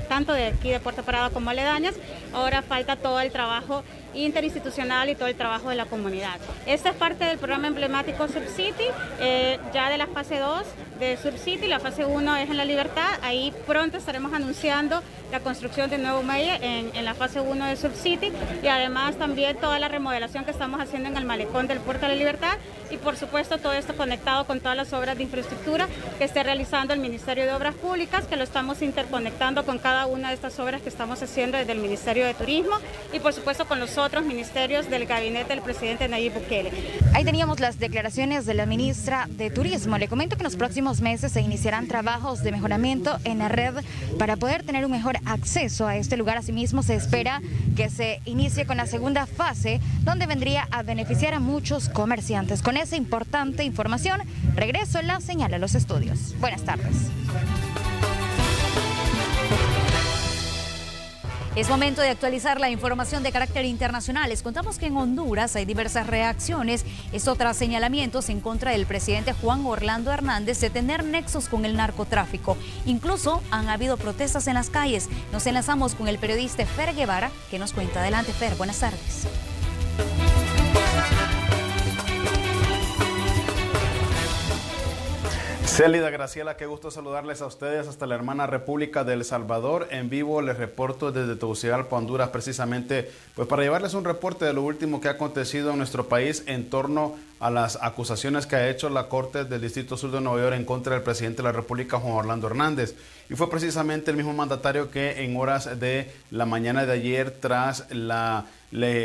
tanto de aquí de Puerto Parada como aledañas, ahora falta todo el trabajo interinstitucional y todo el trabajo de la comunidad. Esta es parte del programa emblemático Surcity, ya de la fase 2 de Surcity. La fase 1 es en La Libertad. Ahí pronto estaremos anunciando la construcción de nuevo muelle en la fase 1 de Subcity y además también toda la remodelación que estamos haciendo en el malecón del Puerto de la Libertad y por supuesto todo esto conectado con todas las obras de infraestructura que esté realizando el Ministerio de Obras Públicas, que lo estamos interconectando con cada una de estas obras que estamos haciendo desde el Ministerio de Turismo y por supuesto con los otros ministerios del gabinete del presidente Nayib Bukele. Ahí teníamos las declaraciones de la ministra de Turismo. Le comento que en los próximos meses se iniciarán trabajos de mejoramiento en la red para poder tener un mejor acceso a este lugar. Asimismo, se espera que se inicie con la segunda fase, donde vendría a beneficiar a muchos comerciantes. Con esa importante información, regreso la señal a los estudios. Buenas tardes. Es momento de actualizar la información de carácter internacional. Les contamos que en Honduras hay diversas reacciones, esto tras señalamientos en contra del presidente Juan Orlando Hernández de tener nexos con el narcotráfico. Incluso han habido protestas en las calles. Nos enlazamos con el periodista Fer Guevara, que nos cuenta. Adelante, Fer, buenas tardes. Célida, Graciela, qué gusto saludarles a ustedes hasta la hermana República de El Salvador. En vivo les reporto desde Tegucigalpa, Honduras, precisamente pues para llevarles un reporte de lo último que ha acontecido en nuestro país en torno a las acusaciones que ha hecho la Corte del Distrito Sur de Nueva York en contra del presidente de la República, Juan Orlando Hernández. Y fue precisamente el mismo mandatario que en horas de la mañana de ayer, tras la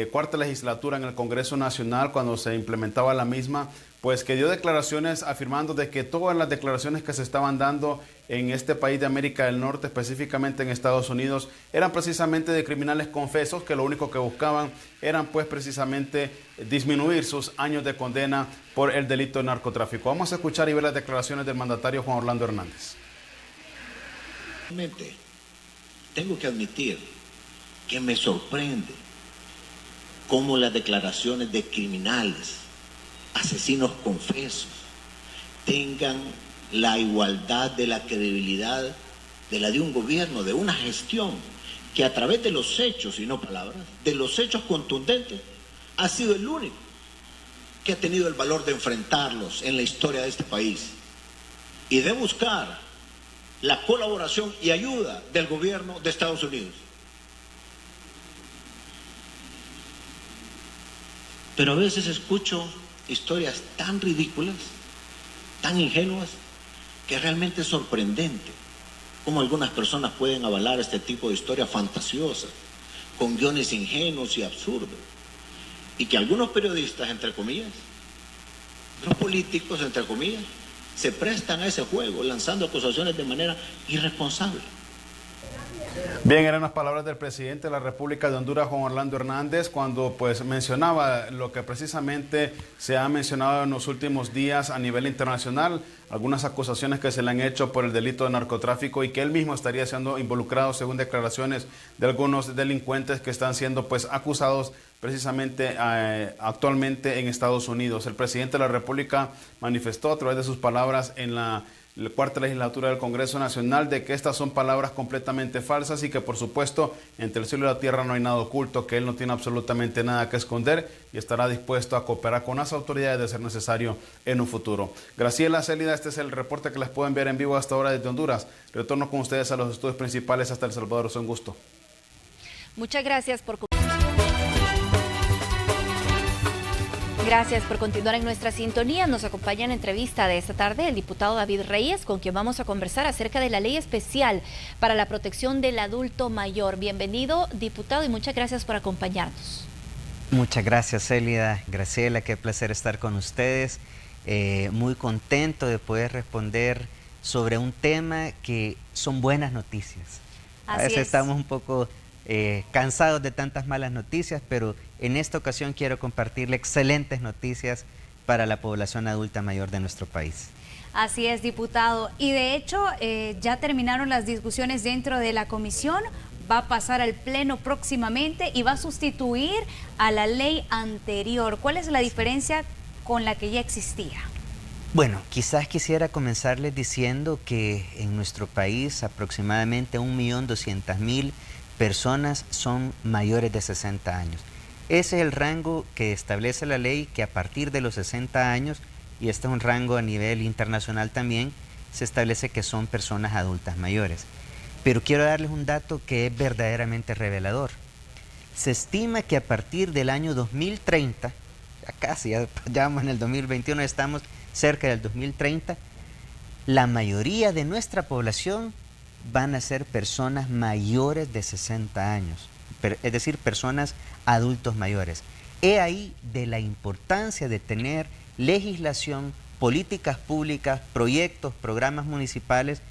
cuarta legislatura en el Congreso Nacional, cuando se implementaba la misma, pues que dio declaraciones afirmando de que todas las declaraciones que se estaban dando en este país de América del Norte, específicamente en Estados Unidos, eran precisamente de criminales confesos que lo único que buscaban eran pues precisamente disminuir sus años de condena por el delito de narcotráfico. Vamos a escuchar y ver las declaraciones del mandatario Juan Orlando Hernández. Tengo que admitir que me sorprende cómo las declaraciones de criminales, asesinos confesos, tengan la igualdad de la credibilidad de la de un gobierno, de una gestión que a través de los hechos y no palabras, de los hechos contundentes, ha sido el único que ha tenido el valor de enfrentarlos en la historia de este país y de buscar la colaboración y ayuda del gobierno de Estados Unidos. Pero a veces escucho historias tan ridículas, tan ingenuas, que realmente es sorprendente cómo algunas personas pueden avalar este tipo de historias fantasiosas, con guiones ingenuos y absurdos, y que algunos periodistas, entre comillas, los políticos, entre comillas, se prestan a ese juego, lanzando acusaciones de manera irresponsable. Bien, eran las palabras del presidente de la República de Honduras, Juan Orlando Hernández, cuando pues mencionaba lo que precisamente se ha mencionado en los últimos días a nivel internacional, algunas acusaciones que se le han hecho por el delito de narcotráfico y que él mismo estaría siendo involucrado, según declaraciones de algunos delincuentes que están siendo pues acusados precisamente actualmente en Estados Unidos. El presidente de la República manifestó a través de sus palabras en la cuarta legislatura del Congreso Nacional de que estas son palabras completamente falsas y que por supuesto entre el cielo y la tierra no hay nada oculto, que él no tiene absolutamente nada que esconder y estará dispuesto a cooperar con las autoridades de ser necesario en un futuro. Graciela, Célida, este es el reporte que les puedo enviar en vivo hasta ahora desde Honduras. Retorno con ustedes a los estudios principales hasta El Salvador. Es un gusto. Muchas gracias por Gracias por continuar en nuestra sintonía. Nos acompaña en la entrevista de esta tarde el diputado David Reyes, con quien vamos a conversar acerca de la ley especial para la protección del adulto mayor. Bienvenido, diputado, y muchas gracias por acompañarnos. Muchas gracias, Célida, Graciela, qué placer estar con ustedes. Muy contento de poder responder sobre un tema que son buenas noticias. A veces estamos un poco cansados de tantas malas noticias, pero en esta ocasión quiero compartirle excelentes noticias para la población adulta mayor de nuestro país. Así es, diputado. Y de hecho, ya terminaron las discusiones dentro de la comisión. Va a pasar al pleno próximamente y va a sustituir a la ley anterior. ¿Cuál es la diferencia con la que ya existía? Bueno, quizás quisiera comenzarles diciendo que en nuestro país aproximadamente 1.200.000 personas son mayores de 60 años. Ese es el rango que establece la ley, que a partir de los 60 años, y este es un rango a nivel internacional también, se establece que son personas adultas mayores. pero quiero darles un dato que es verdaderamente revelador. Se estima que a partir del año 2030, ya casi, ya vamos en el 2021, estamos cerca del 2030, la mayoría de nuestra población van a ser personas mayores de 60 años, es decir, personas adultos mayores. He ahí de la importancia de tener legislación, políticas públicas, proyectos, programas municipales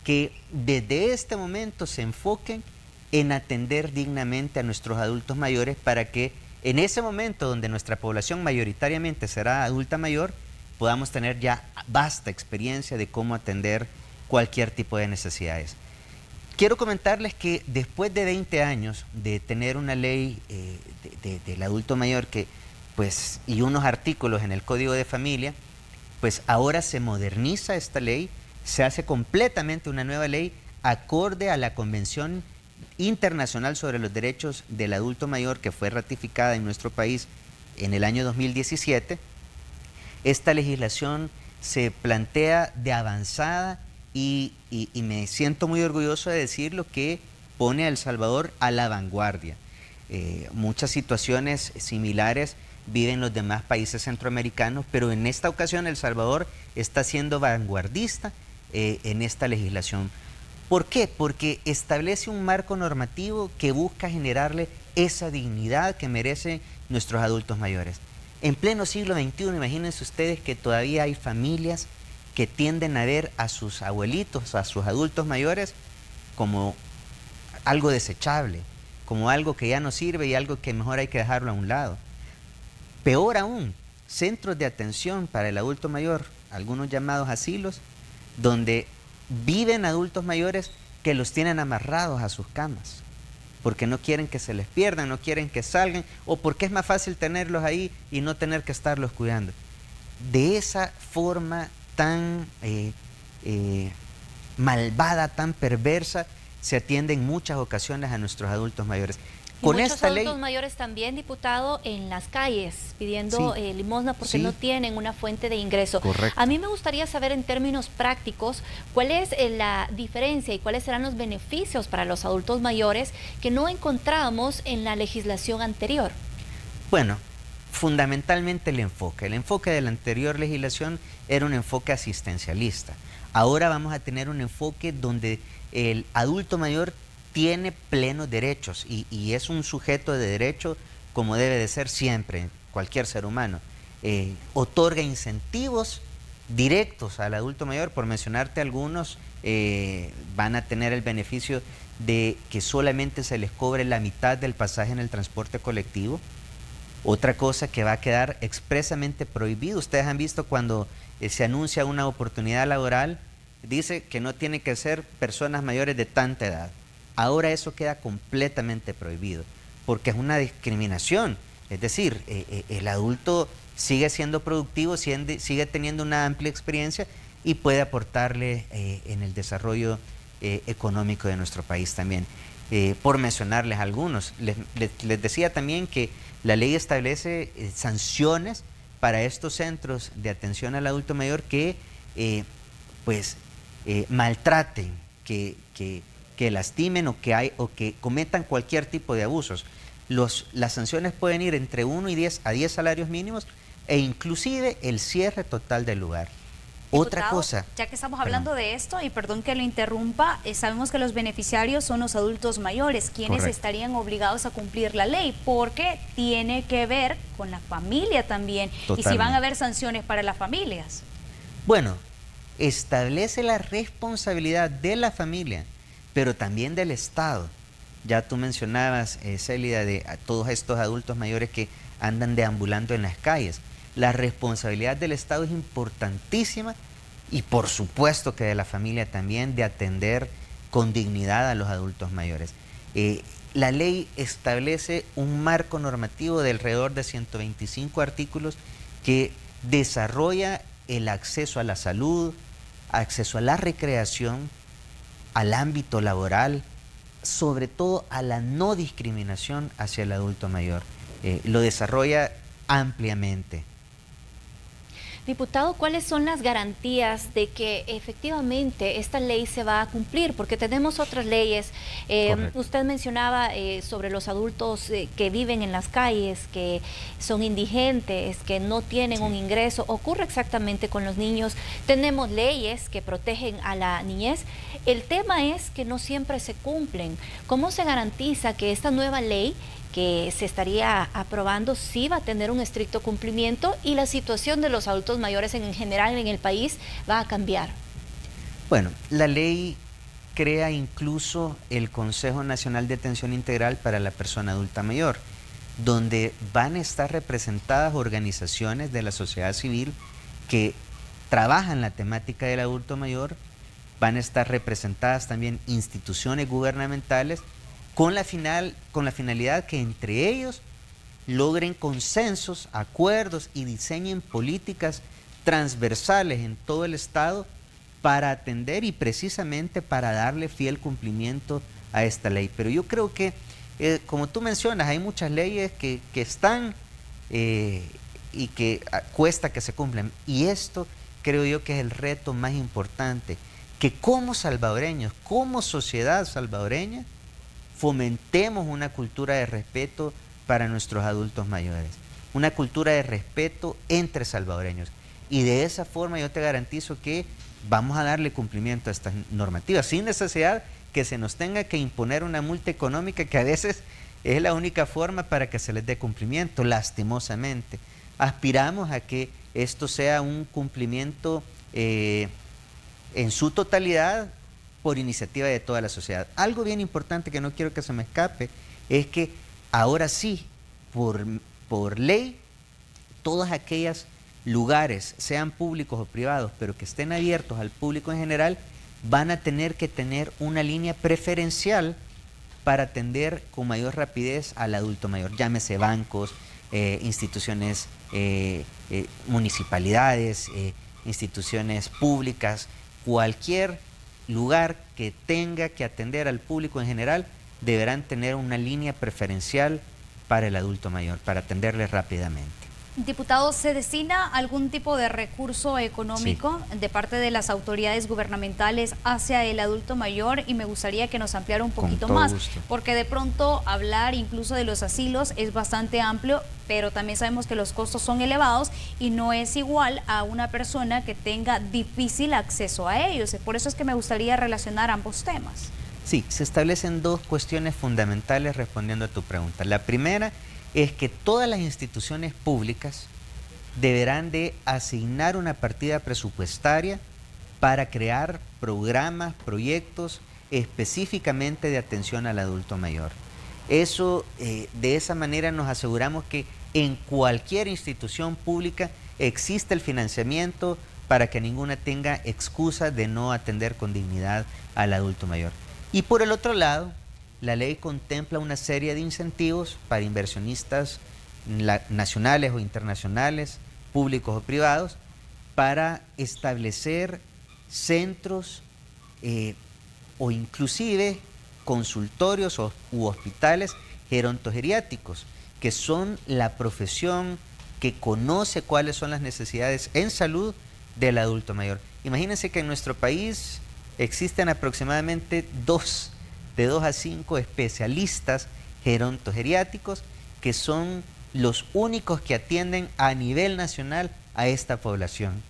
que desde este momento se enfoquen en atender dignamente a nuestros adultos mayores para que en ese momento donde nuestra población mayoritariamente será adulta mayor, podamos tener ya vasta experiencia de cómo atender cualquier tipo de necesidades. Quiero comentarles que después de 20 años de tener una ley del adulto mayor y unos artículos en el Código de Familia, pues ahora se moderniza esta ley, se hace completamente una nueva ley acorde a la Convención Internacional sobre los Derechos del Adulto Mayor que fue ratificada en nuestro país en el año 2017. Esta legislación se plantea de avanzada y me siento muy orgulloso de decirlo, que pone a El Salvador a la vanguardia. Muchas situaciones similares viven los demás países centroamericanos, pero en esta ocasión El Salvador está siendo vanguardista en esta legislación. ¿Por qué? Porque establece un marco normativo que busca generarle esa dignidad que merecen nuestros adultos mayores. En pleno siglo XXI, imagínense ustedes que todavía hay familias que tienden a ver a sus abuelitos, a sus adultos mayores, como algo desechable, como algo que ya no sirve y algo que mejor hay que dejarlo a un lado. Peor aún, centros de atención para el adulto mayor, algunos llamados asilos, donde viven adultos mayores que los tienen amarrados a sus camas, porque no quieren que se les pierdan, no quieren que salgan, o porque es más fácil tenerlos ahí y no tener que estarlos cuidando. De esa forma tan malvada, tan perversa, se atiende en muchas ocasiones a nuestros adultos mayores. Con muchos adultos mayores también, diputado, en las calles pidiendo limosna porque no tienen una fuente de ingreso. Correcto. A mí me gustaría saber en términos prácticos cuál es la diferencia y cuáles serán los beneficios para los adultos mayores que no encontramos en la legislación anterior. Bueno, fundamentalmente el enfoque de la anterior legislación era un enfoque asistencialista. Ahora vamos a tener un enfoque donde el adulto mayor tiene plenos derechos y es un sujeto de derecho como debe de ser siempre cualquier ser humano. Otorga incentivos directos al adulto mayor, por mencionarte algunos, van a tener el beneficio de que solamente se les cobre la mitad del pasaje en el transporte colectivo. Otra cosa que va a quedar expresamente prohibido, ustedes han visto cuando se anuncia una oportunidad laboral, dice que no tiene que ser personas mayores de tanta edad. Ahora eso queda completamente prohibido, porque es una discriminación. Es decir, el adulto sigue siendo productivo, sigue teniendo una amplia experiencia y puede aportarle en el desarrollo económico de nuestro país también. Por mencionarles algunos, les decía también que la ley establece sanciones para estos centros de atención al adulto mayor que maltraten, que lastimen o que cometan cualquier tipo de abusos. Las sanciones pueden ir entre 1 a 10 salarios mínimos e inclusive el cierre total del lugar. Diputado, otra cosa. Ya que estamos hablando de esto, y perdón que lo interrumpa, sabemos que los beneficiarios son los adultos mayores, quienes Correcto. estarían obligados a cumplir la ley, porque tiene que ver con la familia también. Totalmente. Y si van a haber sanciones para las familias. Bueno, establece la responsabilidad de la familia, pero también del Estado. Ya tú mencionabas, Célida, de a todos estos adultos mayores que andan deambulando en las calles. La responsabilidad del Estado es importantísima y por supuesto que de la familia también, de atender con dignidad a los adultos mayores. La ley establece un marco normativo de alrededor de 125 artículos que desarrolla el acceso a la salud, acceso a la recreación, al ámbito laboral, sobre todo a la no discriminación hacia el adulto mayor. Lo desarrolla ampliamente. Diputado, ¿cuáles son las garantías de que efectivamente esta ley se va a cumplir? Porque tenemos otras leyes. Usted mencionaba sobre los adultos que viven en las calles, que son indigentes, que no tienen un ingreso. Ocurre exactamente con los niños. Tenemos leyes que protegen a la niñez. El tema es que no siempre se cumplen. ¿Cómo se garantiza que esta nueva ley que se estaría aprobando sí va a tener un estricto cumplimiento y la situación de los adultos mayores en general en el país va a cambiar? Bueno, la ley crea incluso el Consejo Nacional de Atención Integral para la Persona Adulta Mayor, donde van a estar representadas organizaciones de la sociedad civil que trabajan la temática del adulto mayor, van a estar representadas también instituciones gubernamentales con la finalidad que entre ellos logren consensos, acuerdos y diseñen políticas transversales en todo el Estado para atender y precisamente para darle fiel cumplimiento a esta ley. Pero yo creo que, como tú mencionas, hay muchas leyes que están y que cuesta que se cumplan. Y esto creo yo que es el reto más importante, que como salvadoreños, como sociedad salvadoreña, fomentemos una cultura de respeto para nuestros adultos mayores, una cultura de respeto entre salvadoreños. Y de esa forma yo te garantizo que vamos a darle cumplimiento a estas normativas, sin necesidad que se nos tenga que imponer una multa económica, que a veces es la única forma para que se les dé cumplimiento, lastimosamente. Aspiramos a que esto sea un cumplimiento en su totalidad, por iniciativa de toda la sociedad. Algo bien importante que no quiero que se me escape es que ahora sí, por ley, todos aquellos lugares, sean públicos o privados, pero que estén abiertos al público en general, van a tener que tener una línea preferencial para atender con mayor rapidez al adulto mayor. Llámese bancos, instituciones, municipalidades, instituciones públicas, cualquier lugar que tenga que atender al público en general, deberán tener una línea preferencial para el adulto mayor, para atenderle rápidamente. Diputado, ¿se destina algún tipo de recurso económico de parte de las autoridades gubernamentales hacia el adulto mayor? Y me gustaría que nos ampliara un poquito más, porque de pronto hablar incluso de los asilos es bastante amplio, pero también sabemos que los costos son elevados y no es igual a una persona que tenga difícil acceso a ellos. Por eso es que me gustaría relacionar ambos temas. Sí, se establecen dos cuestiones fundamentales respondiendo a tu pregunta. La primera es que todas las instituciones públicas deberán de asignar una partida presupuestaria para crear programas, proyectos específicamente de atención al adulto mayor. Eso, de esa manera nos aseguramos que en cualquier institución pública existe el financiamiento para que ninguna tenga excusa de no atender con dignidad al adulto mayor. Y por el otro lado, la ley contempla una serie de incentivos para inversionistas nacionales o internacionales, públicos o privados, para establecer centros o inclusive consultorios u hospitales gerontogeriátricos, que son la profesión que conoce cuáles son las necesidades en salud del adulto mayor. Imagínense que en nuestro país existen aproximadamente de 2 a 5 especialistas gerontogeriátricos que son los únicos que atienden a nivel nacional a esta población.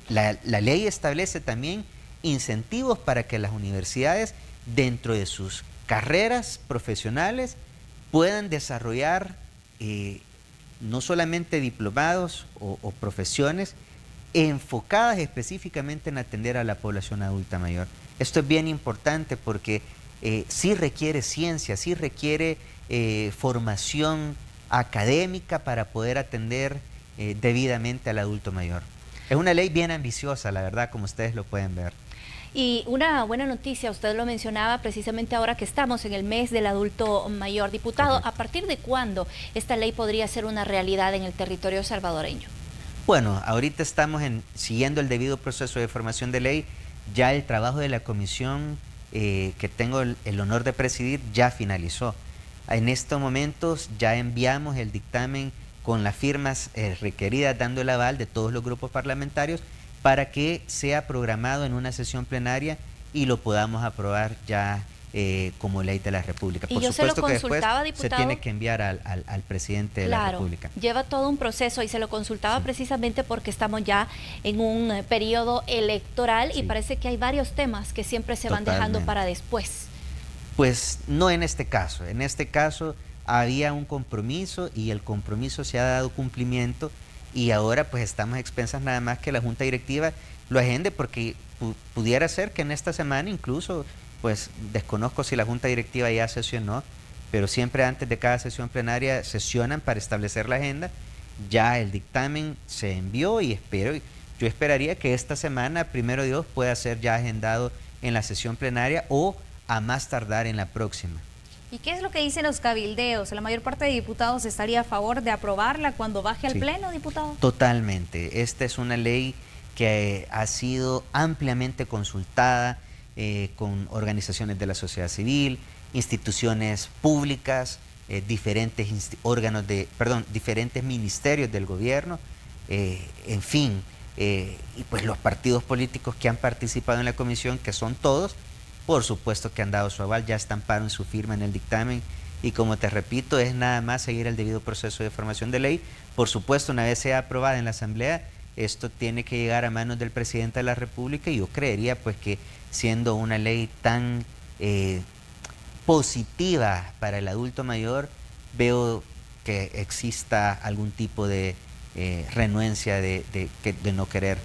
La ley establece también incentivos para que las universidades, dentro de sus carreras profesionales, puedan desarrollar no solamente diplomados o profesiones enfocadas específicamente en atender a la población adulta mayor. Esto es bien importante porque sí requiere ciencia, sí requiere formación académica para poder atender debidamente al adulto mayor. Es una ley bien ambiciosa, la verdad, como ustedes lo pueden ver. Y una buena noticia, usted lo mencionaba precisamente ahora que estamos en el mes del adulto mayor. Diputado, ¿a partir de cuándo esta ley podría ser una realidad en el territorio salvadoreño? Bueno, ahorita estamos siguiendo el debido proceso de formación de ley. Ya el trabajo de la comisión que tengo el honor de presidir ya finalizó. En estos momentos ya enviamos el dictamen con las firmas requeridas, dando el aval de todos los grupos parlamentarios para que sea programado en una sesión plenaria y lo podamos aprobar ya como ley de la República. Por supuesto que después se tiene que enviar al presidente de la República. Lleva todo un proceso y se lo consultaba precisamente porque estamos ya en un periodo electoral y parece que hay varios temas que siempre se van dejando para después. Pues no en este caso. En este caso había un compromiso y el compromiso se ha dado cumplimiento y ahora pues estamos a expensas nada más que la Junta Directiva lo agende, porque pudiera ser que en esta semana incluso, pues desconozco si la Junta Directiva ya sesionó, pero siempre antes de cada sesión plenaria sesionan para establecer la agenda. Ya el dictamen se envió y yo esperaría que esta semana, primero Dios, pueda ser ya agendado en la sesión plenaria o a más tardar en la próxima. ¿Y qué es lo que dicen los cabildeos? ¿La mayor parte de diputados estaría a favor de aprobarla cuando baje al Pleno, diputado? Totalmente. Esta es una ley que ha sido ampliamente consultada con organizaciones de la sociedad civil, instituciones públicas, diferentes diferentes ministerios del gobierno, en fin, y pues los partidos políticos que han participado en la comisión, que son todos, por supuesto que han dado su aval, ya estamparon su firma en el dictamen y como te repito, es nada más seguir el debido proceso de formación de ley. Por supuesto, una vez sea aprobada en la Asamblea, esto tiene que llegar a manos del presidente de la República y yo creería pues que siendo una ley tan positiva para el adulto mayor, veo que exista algún tipo de renuencia de no querer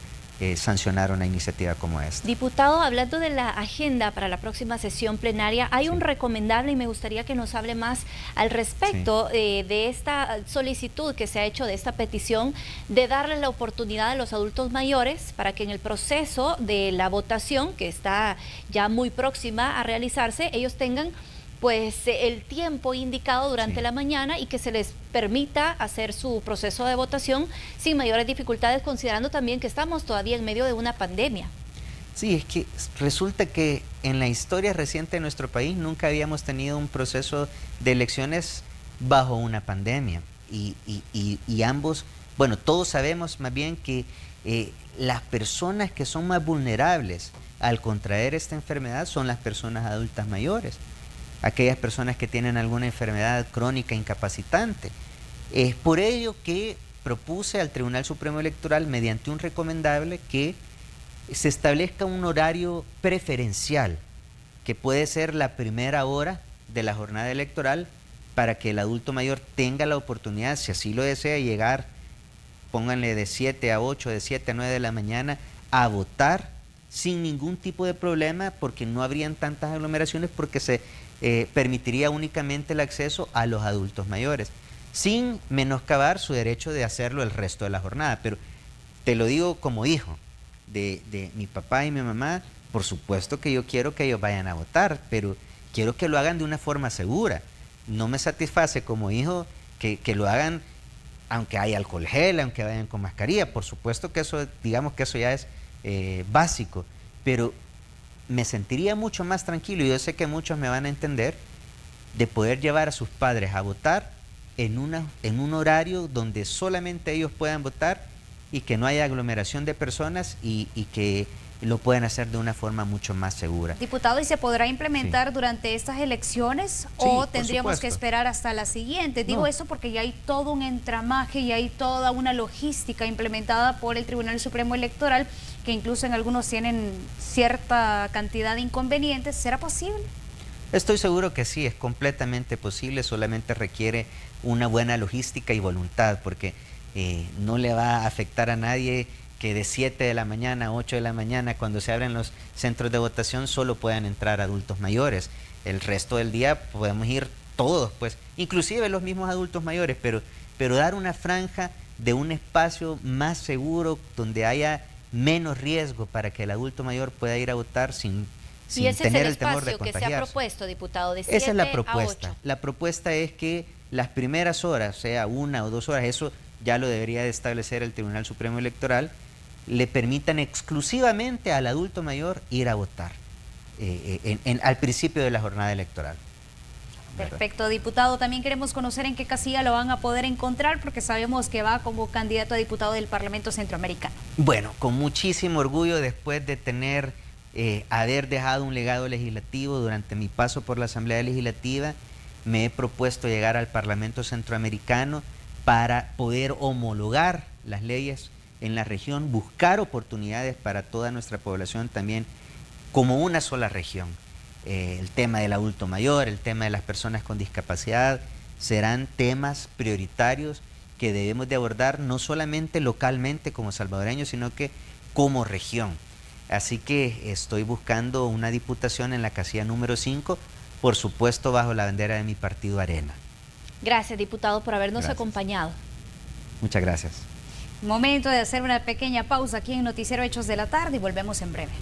sancionar una iniciativa como esta. Diputado, hablando de la agenda para la próxima sesión plenaria, hay un recomendable y me gustaría que nos hable más al respecto de esta solicitud que se ha hecho, de esta petición de darle la oportunidad a los adultos mayores para que en el proceso de la votación, que está ya muy próxima a realizarse, ellos tengan pues el tiempo indicado durante la mañana y que se les permita hacer su proceso de votación sin mayores dificultades, considerando también que estamos todavía en medio de una pandemia. Sí, es que resulta que en la historia reciente de nuestro país nunca habíamos tenido un proceso de elecciones bajo una pandemia y ambos, bueno, todos sabemos más bien que las personas que son más vulnerables al contraer esta enfermedad son las personas adultas mayores, aquellas personas que tienen alguna enfermedad crónica incapacitante. Es por ello que propuse al Tribunal Supremo Electoral, mediante un recomendable, que se establezca un horario preferencial, que puede ser la primera hora de la jornada electoral, para que el adulto mayor tenga la oportunidad, si así lo desea, llegar, pónganle de 7 a 8, de 7 a 9 de la mañana, a votar sin ningún tipo de problema, porque no habrían tantas aglomeraciones, porque se permitiría únicamente el acceso a los adultos mayores, sin menoscabar su derecho de hacerlo el resto de la jornada. Pero te lo digo como hijo de mi papá y mi mamá, por supuesto que yo quiero que ellos vayan a votar, pero quiero que lo hagan de una forma segura. No me satisface como hijo que lo hagan aunque haya alcohol gel, aunque vayan con mascarilla. Por supuesto que eso, digamos que eso ya es básico, pero me sentiría mucho más tranquilo, y yo sé que muchos me van a entender, de poder llevar a sus padres a votar en un horario donde solamente ellos puedan votar y que no haya aglomeración de personas y que lo puedan hacer de una forma mucho más segura. Diputado, ¿y se podrá implementar durante estas elecciones o tendríamos que esperar hasta la siguiente? Digo eso porque ya hay todo un entramaje y hay toda una logística implementada por el Tribunal Supremo Electoral, que incluso en algunos tienen cierta cantidad de inconvenientes. ¿Será posible? Estoy seguro que sí, es completamente posible, solamente requiere una buena logística y voluntad, porque no le va a afectar a nadie que de 7 de la mañana a 8 de la mañana, cuando se abren los centros de votación, solo puedan entrar adultos mayores. El resto del día podemos ir todos, pues, inclusive los mismos adultos mayores, pero dar una franja de un espacio más seguro, donde haya menos riesgo para que el adulto mayor pueda ir a votar sin tener el temor de contagiarse. ¿Y ese es el espacio que se ha propuesto, diputado, de 7 Esa es la propuesta. a 8? La propuesta es que las primeras horas, sea 1 o 2 horas, eso ya lo debería de establecer el Tribunal Supremo Electoral, le permitan exclusivamente al adulto mayor ir a votar al principio de la jornada electoral. Perfecto, diputado. También queremos conocer en qué casilla lo van a poder encontrar, porque sabemos que va como candidato a diputado del Parlamento Centroamericano. Bueno, con muchísimo orgullo, después de haber dejado un legado legislativo durante mi paso por la Asamblea Legislativa, me he propuesto llegar al Parlamento Centroamericano para poder homologar las leyes en la región, buscar oportunidades para toda nuestra población también como una sola región. El tema del adulto mayor, el tema de las personas con discapacidad, serán temas prioritarios que debemos de abordar no solamente localmente como salvadoreños, sino que como región. Así que estoy buscando una diputación en la casilla número 5, por supuesto bajo la bandera de mi partido Arena. Gracias, diputado, por habernos acompañado. Muchas gracias. Momento de hacer una pequeña pausa aquí en Noticiero Hechos de la Tarde y volvemos en breve.